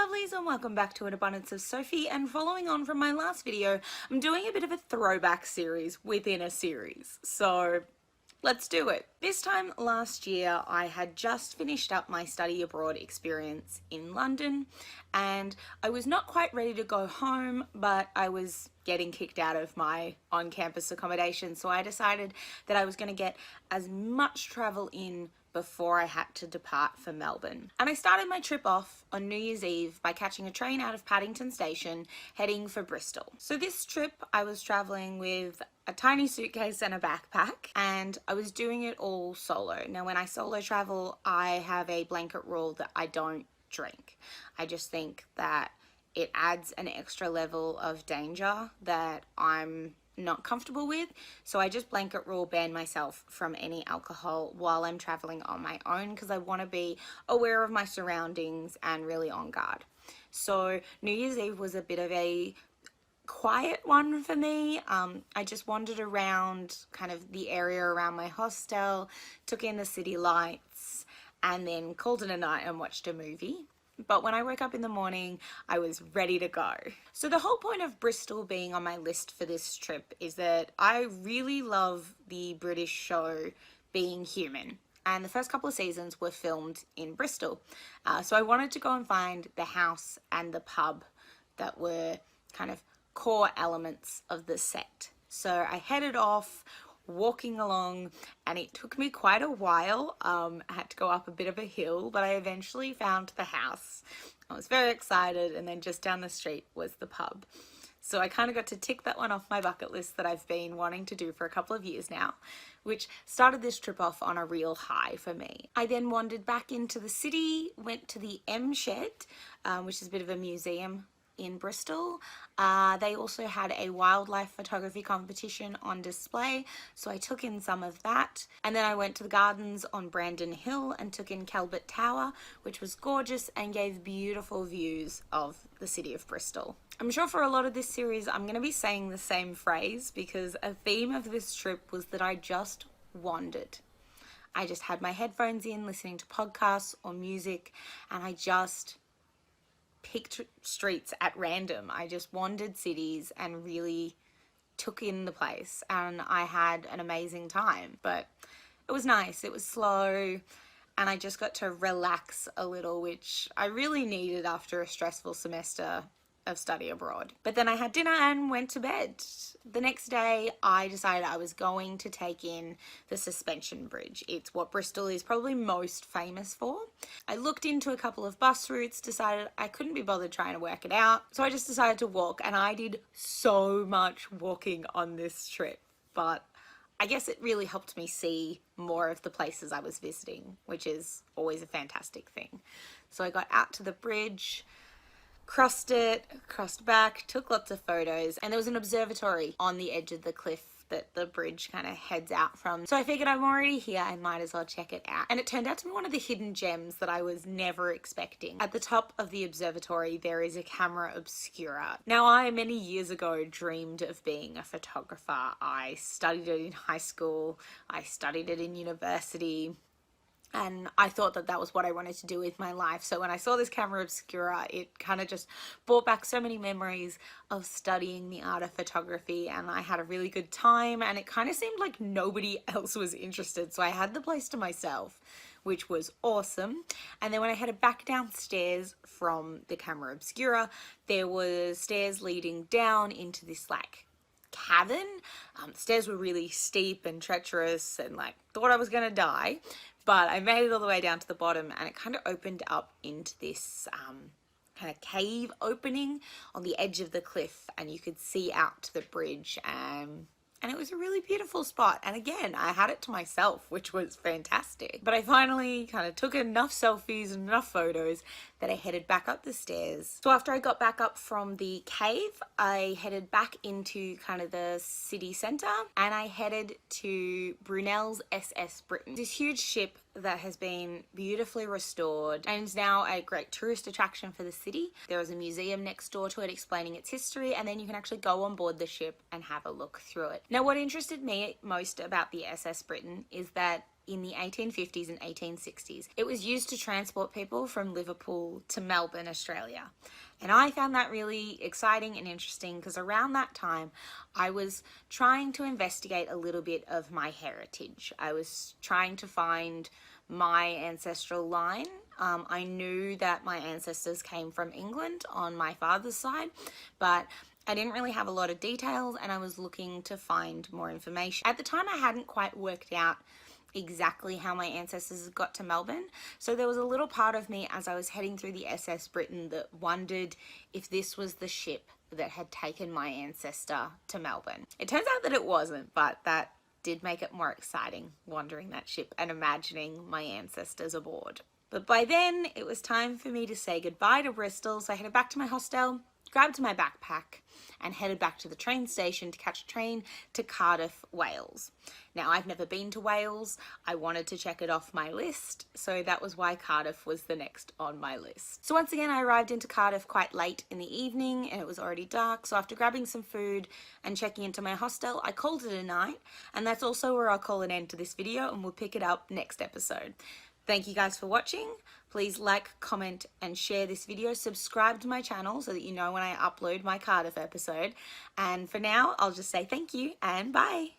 lovelies, and welcome back to An Abundance of Sophie. And following on from my last video, I'm doing a bit of a throwback series within a series. So let's do it. This time last year, I had just finished up my study abroad experience in London, and I was not quite ready to go home, but I was getting kicked out of my on-campus accommodation. So I decided that I was going to get as much travel in before I had to depart for Melbourne. And I started my trip off on New Year's Eve by catching a train out of Paddington Station heading for Bristol. So this trip I was traveling with a tiny suitcase and a backpack, and I was doing it all solo. Now when I solo travel, I have a blanket rule that I don't drink. I just think that it adds an extra level of danger that I'm not comfortable with, so I just blanket rule ban myself from any alcohol while I'm traveling on my own, because I want to be aware of my surroundings and really on guard. So New Year's Eve was a bit of a quiet one for me. I just wandered around kind of the area around my hostel, took in the city lights, and then called it a night and watched a movie. But when I woke up in the morning, I was ready to go. So the whole point of Bristol being on my list for this trip is that I really love the British show Being Human. And the first couple of seasons were filmed in Bristol. So I wanted to go and find the house and the pub that were kind of core elements of the set. So I headed off, walking along, and it took me quite a while. I had to go up a bit of a hill, but I eventually found the house. I was very excited, and then just down the street was the pub. So I kind of got to tick that one off my bucket list that I've been wanting to do for a couple of years now, which started this trip off on a real high for me. I then wandered back into the city, went to the M Shed, which is a bit of a museum in Bristol. They also had a wildlife photography competition on display, so I took in some of that. And then I went to the gardens on Brandon Hill and took in Calvert Tower, which was gorgeous and gave beautiful views of the city of Bristol. I'm sure for a lot of this series I'm going to be saying the same phrase, because a theme of this trip was that I just wandered. I just had my headphones in, listening to podcasts or music, and I just picked streets at random. I just wandered cities and really took in the place, and I had an amazing time. But it was nice, it was slow, and I just got to relax a little, which I really needed after a stressful semester of study abroad. But then I had dinner and went to bed. The next day I decided I was going to take in the Suspension Bridge. It's what Bristol is probably most famous for. I looked into a couple of bus routes, decided I couldn't be bothered trying to work it out, so I just decided to walk, and I did so much walking on this trip. But I guess it really helped me see more of the places I was visiting, which is always a fantastic thing. So I got out to the bridge, crossed it, crossed back, took lots of photos, and there was an observatory on the edge of the cliff that the bridge kind of heads out from. So I figured I'm already here, I might as well check it out. And it turned out to be one of the hidden gems that I was never expecting. At the top of the observatory, there is a camera obscura. Now, I many years ago dreamed of being a photographer. I studied it in high school, I studied it in university, and I thought that that was what I wanted to do with my life. So when I saw this camera obscura, it kind of just brought back so many memories of studying the art of photography, and I had a really good time, and it kind of seemed like nobody else was interested, so I had the place to myself, which was awesome. And then when I headed back downstairs from the camera obscura, there was stairs leading down into this like cavern. The stairs were really steep and treacherous, and like thought I was gonna die. But I made it all the way down to the bottom, and it kind of opened up into this kind of cave opening on the edge of the cliff, and you could see out to the bridge, and it was a really beautiful spot. And again, I had it to myself, which was fantastic. But I finally kind of took enough selfies and enough photos that I headed back up the stairs. So after I got back up from the cave, I headed back into kind of the city centre, and I headed to Brunel's SS Britain. This huge ship that has been beautifully restored and is now a great tourist attraction for the city. There is a museum next door to it explaining its history, and then you can actually go on board the ship and have a look through it. Now, what interested me most about the SS Britain is that in the 1850s and 1860s. It was used to transport people from Liverpool to Melbourne, Australia. And I found that really exciting and interesting because around that time I was trying to investigate a little bit of my heritage. I was trying to find my ancestral line. I knew that my ancestors came from England on my father's side, but I didn't really have a lot of details and I was looking to find more information. At the time I hadn't quite worked out exactly how my ancestors got to Melbourne. So there was a little part of me as I was heading through the SS Britain that wondered if this was the ship that had taken my ancestor to Melbourne. It turns out that it wasn't, but that did make it more exciting, wandering that ship and imagining my ancestors aboard. But by then it was time for me to say goodbye to Bristol, so I headed back to my hostel, grabbed my backpack and headed back to the train station to catch a train to Cardiff, Wales. Now, I've never been to Wales. I wanted to check it off my list, so that was why Cardiff was the next on my list. So once again, I arrived into Cardiff quite late in the evening and it was already dark, so after grabbing some food and checking into my hostel, I called it a night, and that's also where I'll call an end to this video and we'll pick it up next episode. Thank you guys for watching. Please like, comment and share this video. Subscribe to my channel so that you know when I upload my Cardiff episode. And for now, I'll just say thank you and bye.